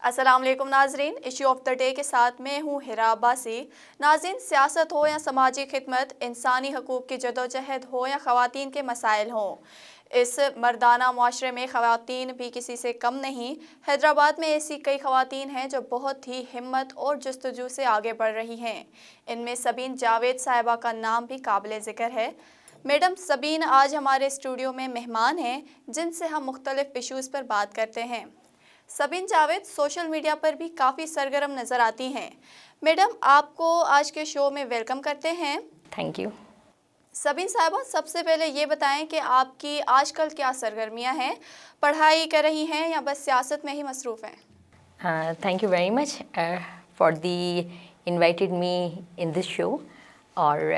अस्सलाम वालेकुम नाजरीन, इशू ऑफ द डे के साथ मैं हूँ हिरा अब्बासी। नाज़रीन, सियासत हो या समाजी खिदमत, इंसानी हकूक़ की जदोजहद हो या ख़वातीन के मसाइल हों, इस मर्दाना माशरे में ख़वातीन भी किसी से कम नहीं। हैदराबाद में ऐसी कई ख़वातीन हैं जो बहुत ही हिम्मत और जस्तजू से आगे बढ़ रही हैं। इनमें सबीन जावेद साहिबा का नाम भी काबिल ज़िक्र है। मैडम सबीन आज हमारे स्टूडियो में मेहमान हैं, जिनसे हम मुख्तलिफ इशूज़ पर बात करते हैं। सबीन जावेद सोशल मीडिया पर भी काफ़ी सरगर्म नज़र आती हैं। मैडम, आपको आज के शो में वेलकम करते हैं। Thank you. सबीन साहिबा, सबसे पहले ये बताएं कि आपकी आजकल क्या सरगर्मियां हैं? पढ़ाई कर रही हैं या बस सियासत में ही मसरूफ़ हैं? Thank you very much for the invited me in this show. और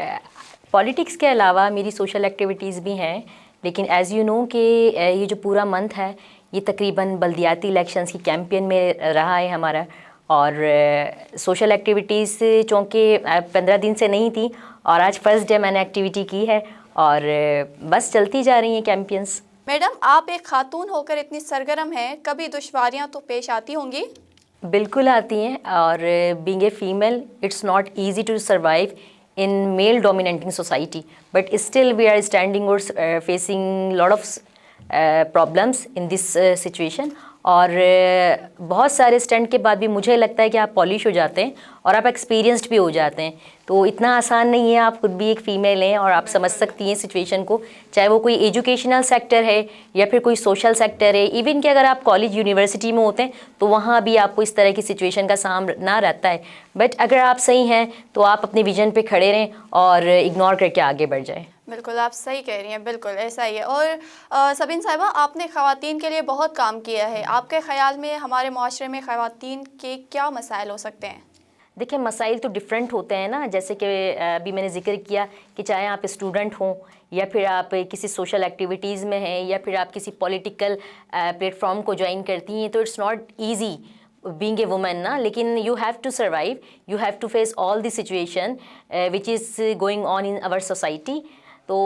पॉलिटिक्स के अलावा मेरी सोशल एक्टिविटीज़ भी हैं, लेकिन एज़ यू नो कि ये जो पूरा मंथ है ये तकरीबन बल्दियाती इलेक्शंस की कैंपेन में रहा है हमारा। और सोशल एक्टिविटीज़ चूँकि 15 दिन से नहीं थी और आज फर्स्ट डे मैंने एक्टिविटी की है और बस चलती जा रही हैं कैंपेन्स। मैडम, आप एक खातून होकर इतनी सरगर्म हैं, कभी दुश्वारियां तो पेश आती होंगी? बिल्कुल आती हैं, और being a female it's not easy to survive in male dominating society, but still we are standing or facing lot of problems in this situation. और बहुत सारे स्टंट के बाद भी मुझे लगता है कि आप पॉलिश हो जाते हैं और आप एक्सपीरियंस्ड भी हो जाते हैं। तो इतना आसान नहीं है, आप खुद भी एक फ़ीमेल हैं और आप समझ सकती हैं सिचुएशन को, चाहे वो कोई एजुकेशनल सेक्टर है या फिर कोई सोशल सेक्टर है। इवन कि अगर आप कॉलेज यूनिवर्सिटी में होते हैं तो वहाँ भी आपको इस तरह की सिचुएशन का सामना रहता है। बट अगर आप सही हैं तो आप अपने विजन पे खड़े रहें और इग्नोर करके आगे बढ़ जाएं। बिल्कुल, आप सही कह रही हैं, बिल्कुल ऐसा ही है। और सबीन साहिबा, आपने ख़वातीन के लिए बहुत काम किया है। आपके ख़्याल में हमारे माशरे में ख़वातीन के क्या मसाइल हो सकते हैं? देखिए, मसाइल तो डिफरेंट होते हैं ना, जैसे कि अभी मैंने जिक्र किया कि चाहे आप स्टूडेंट हों या फिर आप किसी सोशल एक्टिविटीज़ में हैं या फिर आप किसी पॉलिटिकल प्लेटफॉर्म को ज्वाइन करती हैं, तो it's not easy being a woman ना। लेकिन you have to survive, you have to face all the situation which is going on in our society. तो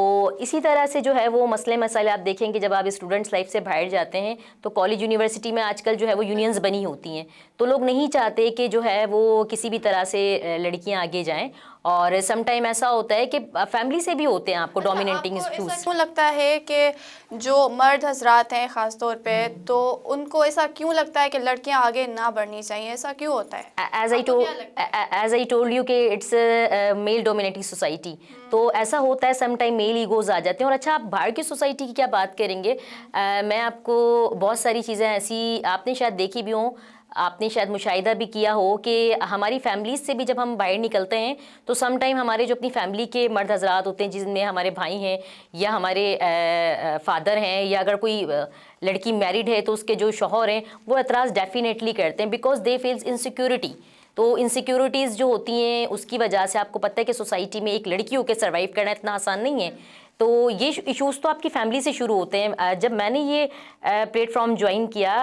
इसी तरह से जो है वो मसले मसाइल आप देखेंगे जब आप स्टूडेंट्स लाइफ से बाहर जाते हैं तो कॉलेज यूनिवर्सिटी में आजकल जो है वो यूनियंस बनी होती हैं, तो लोग नहीं चाहते कि जो है वो किसी भी तरह से लड़कियां आगे जाएं। और सम टाइम ऐसा होता है कि फैमिली से भी होते हैं आपको डोमिनेटिंग इश्यूज। ऐसा क्यों लगता है कि जो मर्द हजरात हैं ख़ास तौर पे, तो उनको ऐसा क्यों लगता है कि लड़कियां आगे ना बढ़नी चाहिए? ऐसा क्यों होता है? एज आई टोल्ड यू कि इट्स मेल डोमिनेटिंग सोसाइटी, तो ऐसा होता है सम टाइम मेल ईगोज आ जाते हैं। और अच्छा, आप बाहर की सोसाइटी की क्या बात करेंगे, मैं आपको बहुत सारी चीज़ें ऐसी आपने शायद देखी भी हों, आपने शायद मुशाहिदा भी किया हो कि हमारी फैमिलीज से भी जब हम बाहर निकलते हैं तो सम टाइम हमारे जो अपनी फैमिली के मर्द हजरात होते हैं, जिनमें हमारे भाई हैं या हमारे फादर हैं, या अगर कोई लड़की मैरिड है तो उसके जो शौहर हैं वो एतराज़ डेफिनेटली करते हैं बिकॉज दे फील्स इनसिक्योरिटी। तो इनसिक्योरिटीज़ जो होती हैं उसकी वजह से आपको पता है कि सोसाइटी में एक लड़की होकर सर्वाइव करना इतना आसान नहीं है। तो ये इश्यूज़ तो आपकी फैमिली से शुरू होते हैं। जब मैंने ये प्लेटफॉर्म ज्वाइन किया,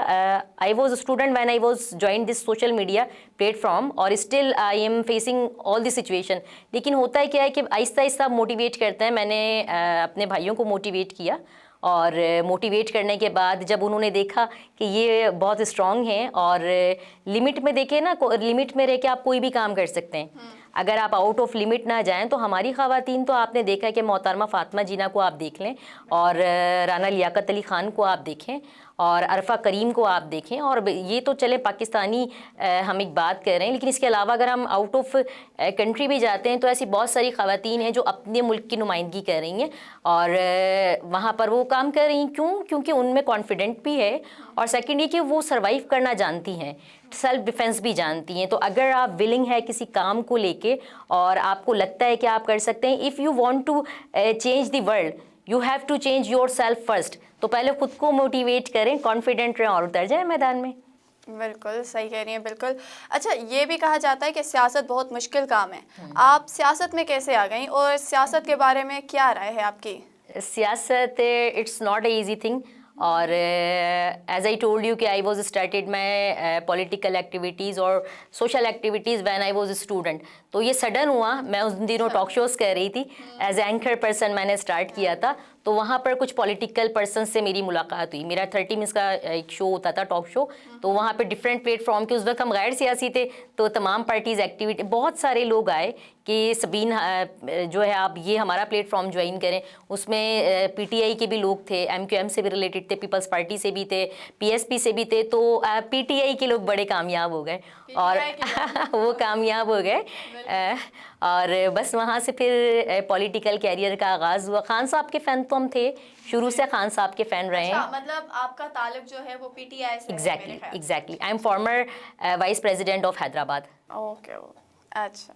I was student when I was join this social media platform, और still I am facing all this situation. लेकिन होता है क्या है कि आहिस्ता आहिस्ता मोटिवेट करते हैं। मैंने अपने भाइयों को मोटिवेट किया और मोटिवेट करने के बाद जब उन्होंने देखा कि ये बहुत स्ट्रॉन्ग हैं और लिमिट में देखें ना, लिमिट में रह के आप कोई भी काम कर सकते हैं। अगर आप आउट ऑफ लिमिट ना जाएं तो हमारी ख़वातीन तो आपने देखा है कि मोहतरमा फ़ातिमा जीना को आप देख लें, और राना लियाकत अली ख़ान को आप देखें, और अरफा करीम को आप देखें, और ये तो चले पाकिस्तानी हम एक बात कर रहे हैं। लेकिन इसके अलावा अगर हम आउट ऑफ कंट्री भी जाते हैं तो ऐसी बहुत सारी ख़वातीन हैं जो अपने मुल्क की नुमाइंदगी कर रही हैं और वहाँ पर वो काम कर रही हैं। क्यों? क्योंकि उनमें कॉन्फिडेंट भी है, और सेकेंड ये कि वो सर्वाइव करना जानती हैं, सेल्फ डिफेंस भी जानती हैं। तो अगर आप विलिंग है किसी काम को लेके और आपको लगता है कि आप कर सकते हैं, if you want to change the world you have to change yourself first. तो पहले खुद को मोटिवेट करें, कॉन्फिडेंट रहें और उतर जाएं मैदान में। बिल्कुल सही कह रही हैं, बिल्कुल। अच्छा, ये भी कहा जाता है कि सियासत बहुत मुश्किल काम है। आप सियासत में कैसे आ गई और सियासत के बारे में क्या राय है आपकी? सियासत it's not a easy thing, और एज आई टोल्ड यू कि I was started my political activities और social activities when I was student. तो ये सडन हुआ, मैं उस दिनों टॉक शोज़ कर रही थी, एज एंकर पर्सन मैंने स्टार्ट किया था। तो वहाँ पर कुछ पॉलिटिकल पर्सन से मेरी मुलाकात हुई। मेरा 30 मिनट्स का एक शो होता था, टॉक शो, तो वहाँ पे डिफरेंट प्लेटफॉर्म के, उस वक्त हम गैर सियासी थे, तो तमाम पार्टीज़ एक्टिविटी, बहुत सारे लोग आए कि सबीन जो है आप ये हमारा प्लेटफॉर्म ज्वाइन करें। उसमें पीटीआई के भी लोग थे, एमक्यूएम से भी रिलेटेड थे, पीपल्स पार्टी से भी थे, पीएसपी से भी थे। तो पीटीआई के लोग बड़े कामयाब हो गए और वो कामयाब हो गए और बस वहाँ से फिर पॉलिटिकल कैरियर का आगाज़ हुआ। खान साहब के फ़ैन तो हम थे, शुरू से खान साहब के फ़ैन रहे हैं। अच्छा, मतलब आपका ताल्लुक जो है वो पीटीआई से है मेरे ख्याल से। Exactly. I am farmer vice president of Hyderabad. Okay, अच्छा,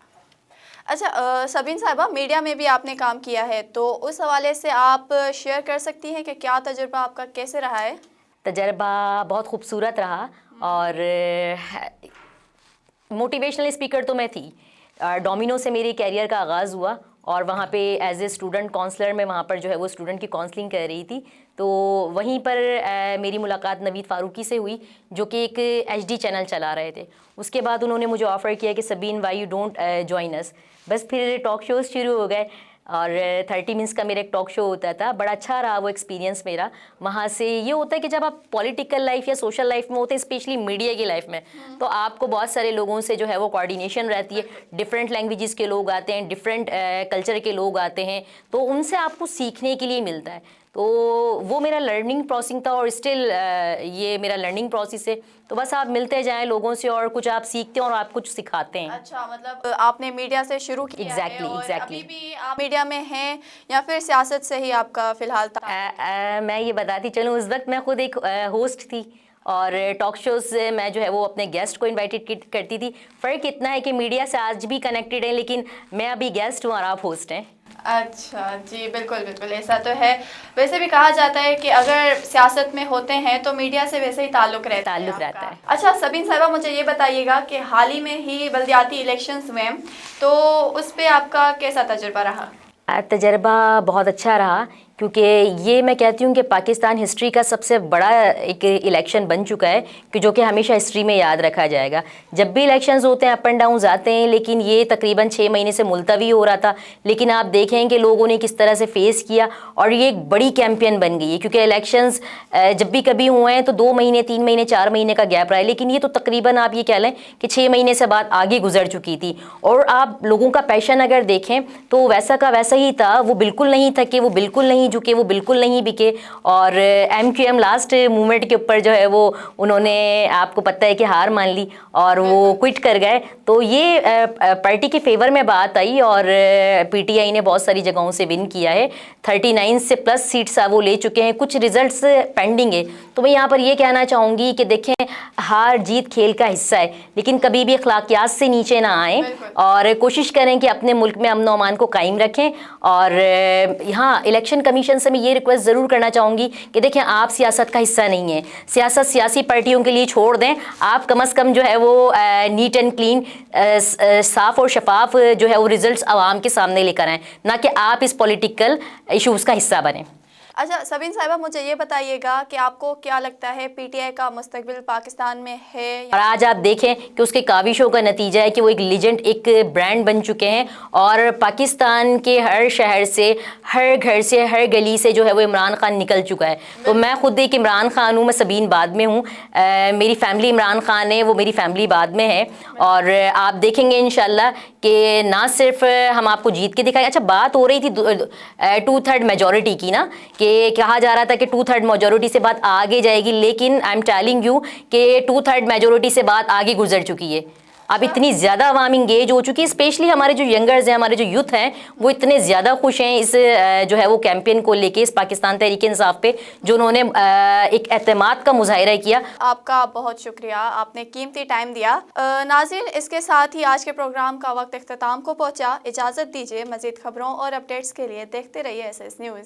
सबीन साहिबा, मीडिया में भी आपने काम किया है, तो उस हवाले से आप शेयर कर सकती हैं कि क्या तजुर्बा आपका कैसे रहा है? तजर्बा बहुत खूबसूरत रहा और मोटिवेशनल स्पीकर तो मैं थी। डोमिनो से मेरे कैरियर का आगाज़ हुआ और वहाँ पे एज ए स्टूडेंट काउंसलर मैं वहाँ पर जो है वो स्टूडेंट की काउंसलिंग कर रही थी। तो वहीं पर मेरी मुलाकात नवीद फ़ारूकी से हुई, जो कि एक एचडी चैनल चला रहे थे। उसके बाद उन्होंने मुझे ऑफ़र किया कि Sabeen, why you don't join us. बस फिर टॉक शोज़ शुरू हो गए और 30 मिनट्स का मेरा एक टॉक शो होता था। बड़ा अच्छा रहा वो एक्सपीरियंस मेरा। वहाँ से ये होता है कि जब आप पॉलिटिकल लाइफ या सोशल लाइफ में होते हैं, स्पेशली मीडिया की लाइफ में, तो आपको बहुत सारे लोगों से जो है वो कोऑर्डिनेशन रहती है। डिफरेंट लैंग्वेजेस के लोग आते हैं, डिफरेंट कल्चर के लोग आते हैं, तो उनसे आपको सीखने के लिए मिलता है। तो वो मेरा लर्निंग प्रोसेस था और स्टिल ये मेरा लर्निंग प्रोसेस है। तो बस आप मिलते जाएं लोगों से और कुछ आप सीखते हैं और आप कुछ सिखाते हैं। अच्छा, मतलब आपने मीडिया से शुरू किया है और एग्जैक्टली। अभी भी आप मीडिया में हैं या फिर सियासत से ही आपका फिलहाल था? मैं ये बताती चलूँ, उस वक्त मैं खुद एक होस्ट थी और टॉक शोज से मैं जो है वो अपने गेस्ट को इनवाइटेड करती थी। फ़र्क इतना है कि मीडिया से आज भी कनेक्टेड है, लेकिन मैं अभी गेस्ट हूँ और आप होस्ट हैं। अच्छा जी, बिल्कुल बिल्कुल, ऐसा तो है। वैसे भी कहा जाता है कि अगर सियासत में होते हैं तो मीडिया से वैसे ही ताल्लुक रहता है। अच्छा सबीन साहिबा, मुझे ये बताइएगा कि हाल ही में ही बल्दियाती इलेक्शंस हुए, तो उस पर आपका कैसा तजुर्बा रहा? तजर्बा बहुत अच्छा रहा, क्योंकि ये मैं कहती हूँ कि पाकिस्तान हिस्ट्री का सबसे बड़ा एक इलेक्शन बन चुका है कि जो कि हमेशा हिस्ट्री में याद रखा जाएगा। जब भी इलेक्शंस होते हैं अप एंड डाउन आते हैं, लेकिन ये तकरीबन 6 महीने से मुलतवी हो रहा था। लेकिन आप देखें कि लोगों ने किस तरह से फेस किया और ये एक बड़ी कैंपेन बन गई है, क्योंकि इलेक्शंस जब भी कभी हुए हैं तो 2 महीने, 3 महीने, 4 महीने का गैप रहा है, लेकिन ये तो तकरीबन आप ये कह लें कि 6 महीने से बाद आगे गुजर चुकी थी। और आप लोगों का पैशन अगर देखें तो वैसा का वैसा ही था। वो बिल्कुल नहीं थके, वो बिल्कुल नहीं झुके, वो बिल्कुल नहीं बिके। और एमक्यूएम लास्ट मूवमेंट के ऊपर जो है वो उन्होंने, आपको पता है कि हार मान ली और वो क्विट कर गए। तो ये पार्टी के फेवर में बात आई और पीटीआई ने बहुत सारी जगहों से विन किया है। 39 से प्लस सीट्स वो ले चुके हैं, कुछ रिजल्ट्स पेंडिंग है। तो मैं यहाँ पर ये कहना चाहूँगी कि देखें, हार जीत खेल का हिस्सा है, लेकिन कभी भी अखलाकियात से नीचे ना आएँ और कोशिश करें कि अपने मुल्क में अमन व अमान को कायम रखें। और यहाँ इलेक्शन कमीशन से मैं ये रिक्वेस्ट ज़रूर करना चाहूँगी कि देखें, आप सियासत का हिस्सा नहीं है, सियासत सियासी पार्टियों के लिए छोड़ दें। आप कम से कम जो है वो नीट एंड क्लीन, साफ़ और शफाफ जो है वो रिजल्ट्स आवाम के सामने लेकर आएँ, ना कि आप इस पॉलिटिकल इशूज़ का हिस्सा बने। अच्छा सबीन साहिबा, मुझे ये बताइएगा कि आपको क्या लगता है पीटीआई का मुस्तकबिल पाकिस्तान में है? और आज आप देखें कि उसके काविशों का नतीजा है कि वो एक लीजेंड, एक ब्रांड बन चुके हैं और पाकिस्तान के हर शहर से, हर घर से, हर गली से जो है वो इमरान खान निकल चुका है। तो मैं खुद एक इमरान खान हूँ, मैं सबीन बाद में हूँ। मेरी फैमिली इमरान खान है, वो मेरी फैमिली बाद में है। और आप देखेंगे इंशाल्लाह कि ना सिर्फ हम आपको जीत के दिखाएं। अच्छा, बात हो रही थी 2/3 मेजॉरिटी की ना, कि कहा जा रहा था कि 2/3 मेजॉरिटी से बात आगे जाएगी, लेकिन आई एम टेलिंग यू कि 2/3 मेजॉरिटी से बात आगे गुजर चुकी है। अब इतनी ज़्यादा अवाम इंगेज हो चुकी है, स्पेशली हमारे जो यंगर्स हैं, हमारे जो यूथ हैं, वो इतने ज़्यादा खुश हैं इस जो है वो कैंपेन को लेके, इस पाकिस्तान तहरीक इंसाफ पे जो उन्होंने एक एतमाद का मुजाहिरा किया। आपका बहुत शुक्रिया, आपने कीमती टाइम दिया। नाज़रीन, इसके साथ ही आज के प्रोग्राम का वक्त इख्तिताम को पहुँचा। इजाज़त दीजिए। मज़ीद खबरों और अपडेट्स के लिए देखते रहिए SS न्यूज़।